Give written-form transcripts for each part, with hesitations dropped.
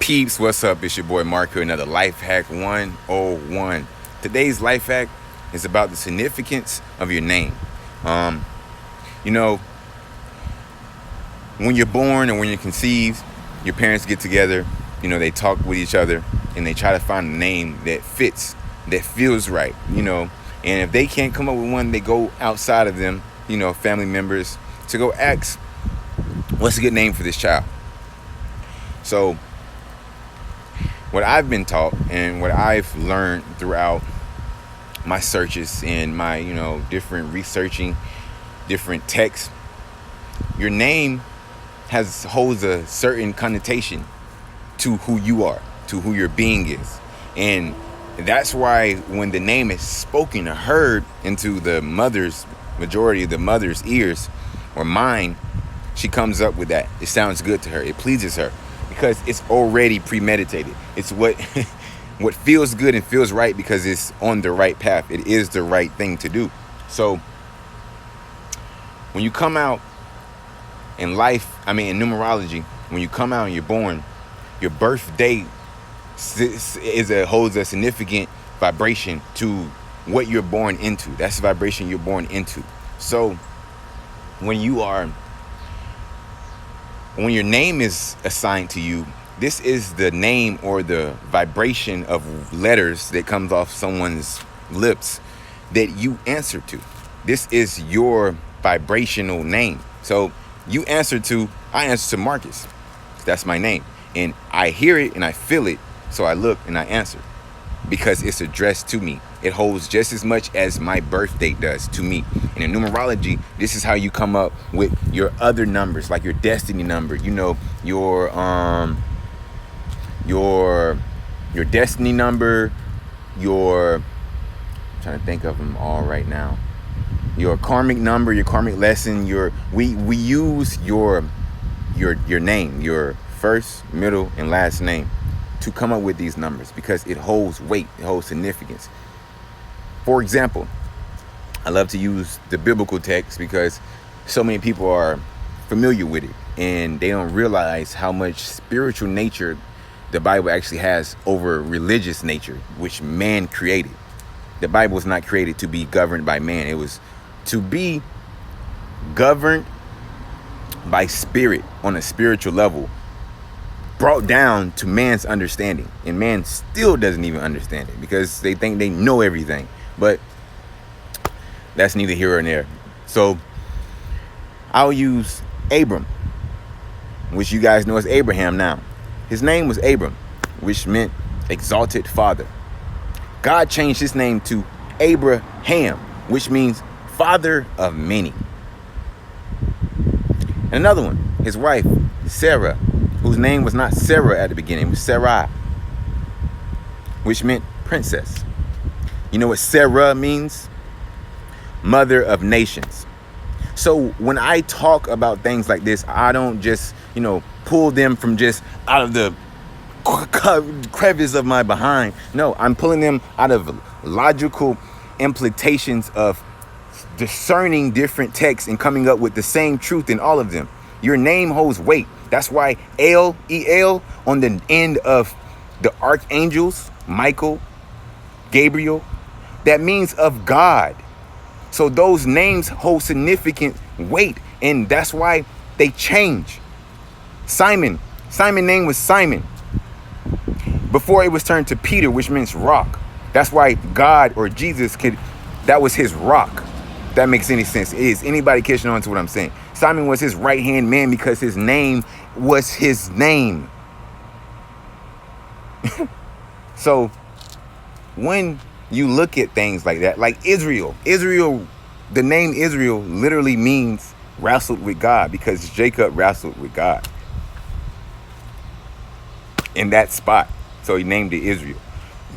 Peeps, what's up? It's your boy Marco, another Life Hack 101. Today's life hack is about the significance of your name. Um, you know, when you're born or when you're conceived, your parents get together, they talk with each other and they try to find a name that fits, that feels right, And if they can't come up with one, they go outside of them, family members, to go ask, what's a good name for this child? So, what I've been taught and what I've learned throughout my searches and my, different researching, different texts, your name holds a certain connotation to who you are, to who your being is. And that's why when the name is spoken or heard into the majority of the mother's ears or mind, she comes up with that. It sounds good to her. It pleases her. Because it's already premeditated. It's what feels good and feels right because it's on the right path. It is the right thing to do. So when you come out in life, in numerology, when you come out and you're born, your birth date holds a significant vibration to what you're born into. That's the vibration you're born into. So when your name is assigned to you, this is the name or the vibration of letters that comes off someone's lips that you answer to. This is your vibrational name. So I answer to Marcus. That's my name. And I hear it and I feel it. So I look and I answer because it's addressed to me. It holds just as much as my birth date does to me. And in numerology, this is how you come up with your other numbers, like your destiny number, your destiny number, I'm trying to think of them all right now. Your karmic number, your karmic lesson, we use your name, your first, middle, and last name to come up with these numbers because it holds weight, it holds significance. For example, I love to use the biblical text because so many people are familiar with it and they don't realize how much spiritual nature the Bible actually has over religious nature, which man created. The Bible was not created to be governed by man. It was to be governed by spirit on a spiritual level, brought down to man's understanding. And man still doesn't even understand it because they think they know everything. But that's neither here nor there. So I'll use Abram, which you guys know as Abraham now. His name was Abram, which meant exalted father. God changed his name to Abraham, which means father of many. And another one, his wife, Sarah, whose name was not Sarah at the beginning, it was Sarai, which meant princess. You know what Sarah means? Mother of nations. So when I talk about things like this, I don't just, pull them from just out of the crevice of my behind. No, I'm pulling them out of logical implications of discerning different texts and coming up with the same truth in all of them. Your name holds weight. That's why El on the end of the archangels, Michael, Gabriel, that means of God. So those names hold significant weight, and that's why they change. Simon's name was Simon before it was turned to Peter, which means rock. That's why God or Jesus that was his rock. If that makes any sense. Is anybody catching on to what I'm saying? Simon was his right-hand man because his name was his name. So when you look at things like that, like Israel, the name Israel literally means wrestled with God because Jacob wrestled with God in that spot. So he named it Israel.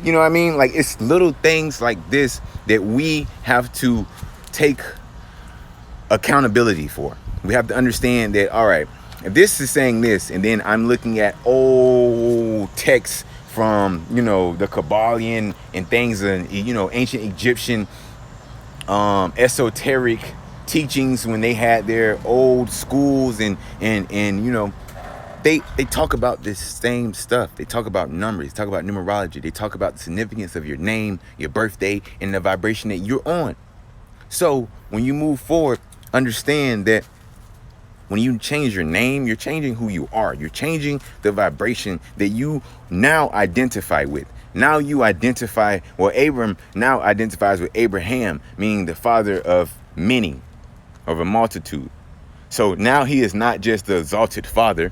You know what I mean? Like, it's little things like this that we have to take accountability for. We have to understand that, all right, if this is saying this, and then I'm looking at old texts from, the Kabbalion and things, and, ancient Egyptian esoteric teachings when they had their old schools and They talk about this same stuff. They talk about numbers, they talk about numerology, they talk about the significance of your name, your birthday, and the vibration that you're on. So when you move forward, understand that when you change your name, you're changing who you are. You're changing the vibration that you now identify with. Now you identify, well, Abram now identifies with Abraham, meaning the father of many, of a multitude. So now he is not just the exalted father,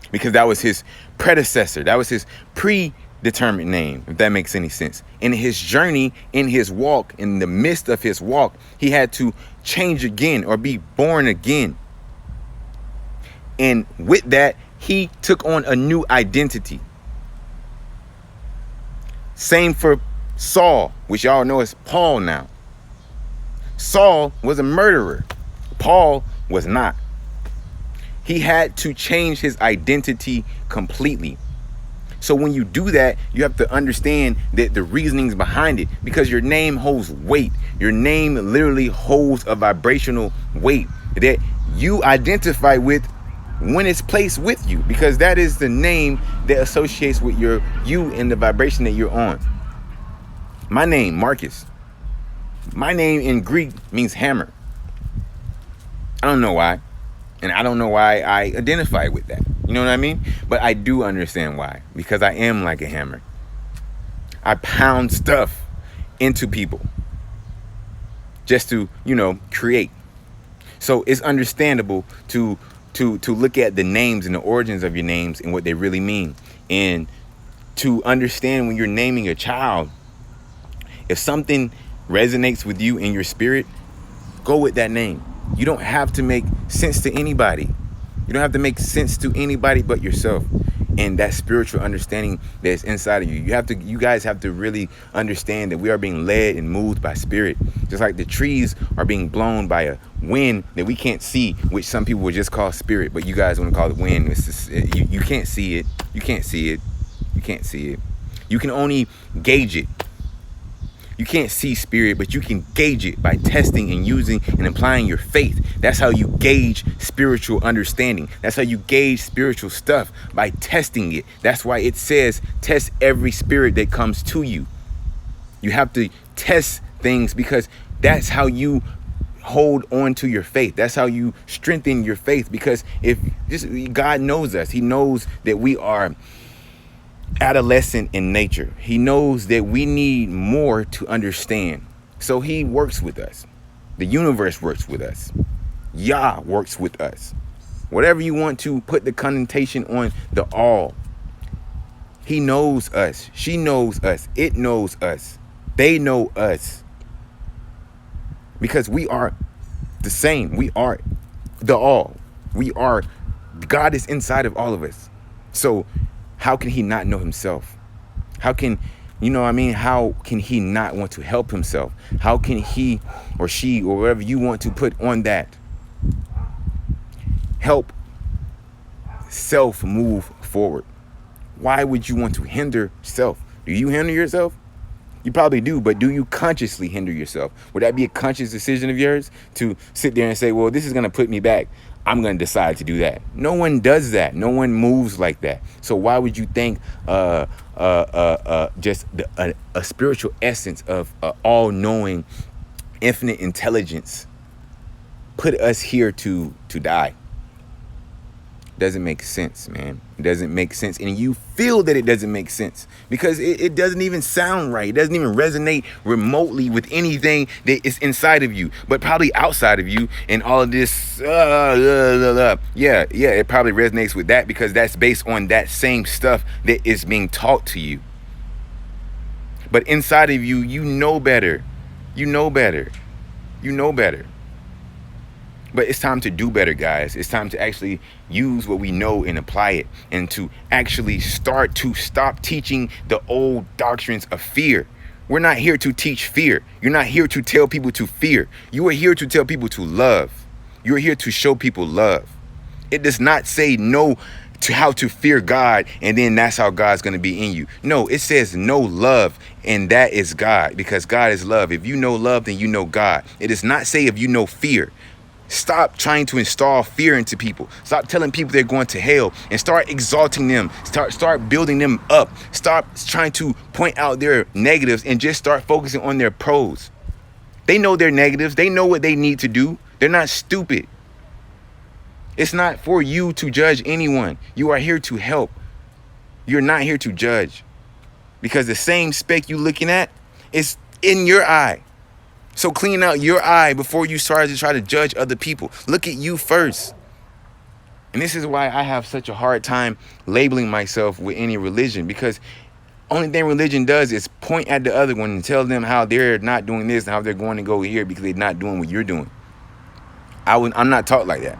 because that was his predecessor. That was his predetermined name, if that makes any sense. In his journey, in his walk, in the midst of his walk, he had to change again or be born again. And with that, he took on a new identity. Same for Saul, which y'all know is Paul now. Saul was a murderer. Paul was not. He had to change his identity completely. So when you do that, you have to understand that the reasonings behind it, because your name holds weight. Your name literally holds a vibrational weight that you identify with when it's placed with you, because that is the name that associates with you and the vibration that you're on. My name, Marcus. My name in Greek means hammer. I don't know why. And I don't know why I identify with that. You know what I mean? But I do understand why. Because I am like a hammer. I pound stuff into people just to, create. So it's understandable to look at the names and the origins of your names and what they really mean. And to understand when you're naming a child, if something resonates with you in your spirit, go with that name. You don't have to make sense to anybody. You don't have to make sense to anybody but yourself and that spiritual understanding that's inside of you. You guys have to really understand that we are being led and moved by spirit. Just like the trees are being blown by a wind that we can't see, which some people would just call spirit, but you guys want to call it wind. It's just, you can't see it. You can't see it. You can't see it. You can only gauge it. You can't see spirit, but you can gauge it by testing and using and applying your faith. That's how you gauge spiritual understanding. That's how you gauge spiritual stuff, by testing it. That's why it says test every spirit that comes to you. You have to test things, because that's how you hold on to your faith. That's how you strengthen your faith, because God knows us. He knows that we are adolescent in nature. He knows that we need more to understand. So he works with us. The universe works with us. Yah works with us. Whatever you want to put the connotation on, the all. He knows us. She knows us. It knows us. They know us. Because we are the same. We are the all. God is inside of all of us. So how can he not know himself? How can, how can he not want to help himself? How can he or she or whatever you want to put on that help self move forward? Why would you want to hinder self? Do you hinder yourself? You probably do, but do you consciously hinder yourself? Would that be a conscious decision of yours to sit there and say, well, this is going to put me back, I'm going to decide to do that? No one does that. No one moves like that. So why would you think just a spiritual essence of all-knowing, infinite intelligence put us here to die? Doesn't make sense, man. It doesn't make sense. And you feel that it doesn't make sense because it doesn't even sound right. It doesn't even resonate remotely with anything that is inside of you, but probably outside of you. And all of this, yeah, it probably resonates with that because that's based on that same stuff that is being taught to you. But inside of you, you know better. You know better. You know better. But it's time to do better, guys. It's time to actually use what we know and apply it, and to actually start to stop teaching the old doctrines of fear. We're not here to teach fear. You're not here to tell people to fear. You are here to tell people to love. You're here to show people love. It does not say no to how to fear God and then that's how God's going to be in you. No, it says know love, and that is God, because God is love. If you know love, then you know God. It does not say if you know fear. Stop trying to install fear into people. Stop telling people they're going to hell and start exalting them. Start building them up. Stop trying to point out their negatives and just start focusing on their pros. They know their negatives. They know what they need to do. They're not stupid. It's not for you to judge anyone. You are here to help. You're not here to judge, because the same speck you're looking at is in your eye. So clean out your eye before you start to try to judge other people. Look at you first. And this is why I have such a hard time labeling myself with any religion, because only thing religion does is point at the other one and tell them how they're not doing this and how they're going to go here because they're not doing what you're doing. I'm not taught like that.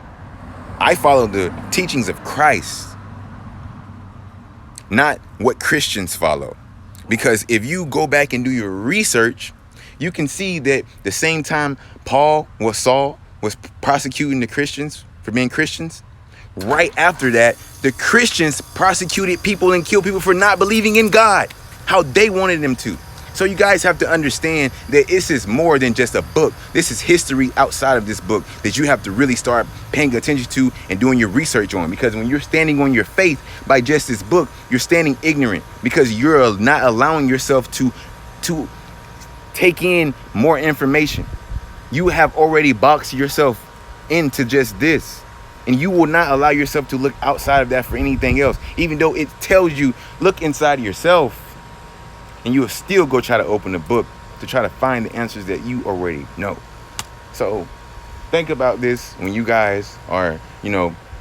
I follow the teachings of Christ, not what Christians follow. Because if you go back and do your research, you can see that the same time Saul was prosecuting the Christians for being Christians, right after that, the Christians prosecuted people and killed people for not believing in God, how they wanted them to. So you guys have to understand that this is more than just a book. This is history outside of this book that you have to really start paying attention to and doing your research on. Because when you're standing on your faith by just this book, you're standing ignorant, because you're not allowing yourself to take in more information. You have already boxed yourself into just this, and you will not allow yourself to look outside of that for anything else, even though it tells you look inside of yourself, and you will still go try to open the book to try to find the answers that you already know. So think about this when you guys are,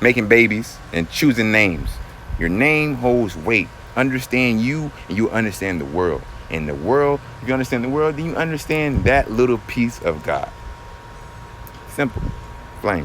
making babies and choosing names. Your name holds weight. Understand you, and you understand the world. And the world, if you understand the world, then you understand that little piece of God. Simple. Flame.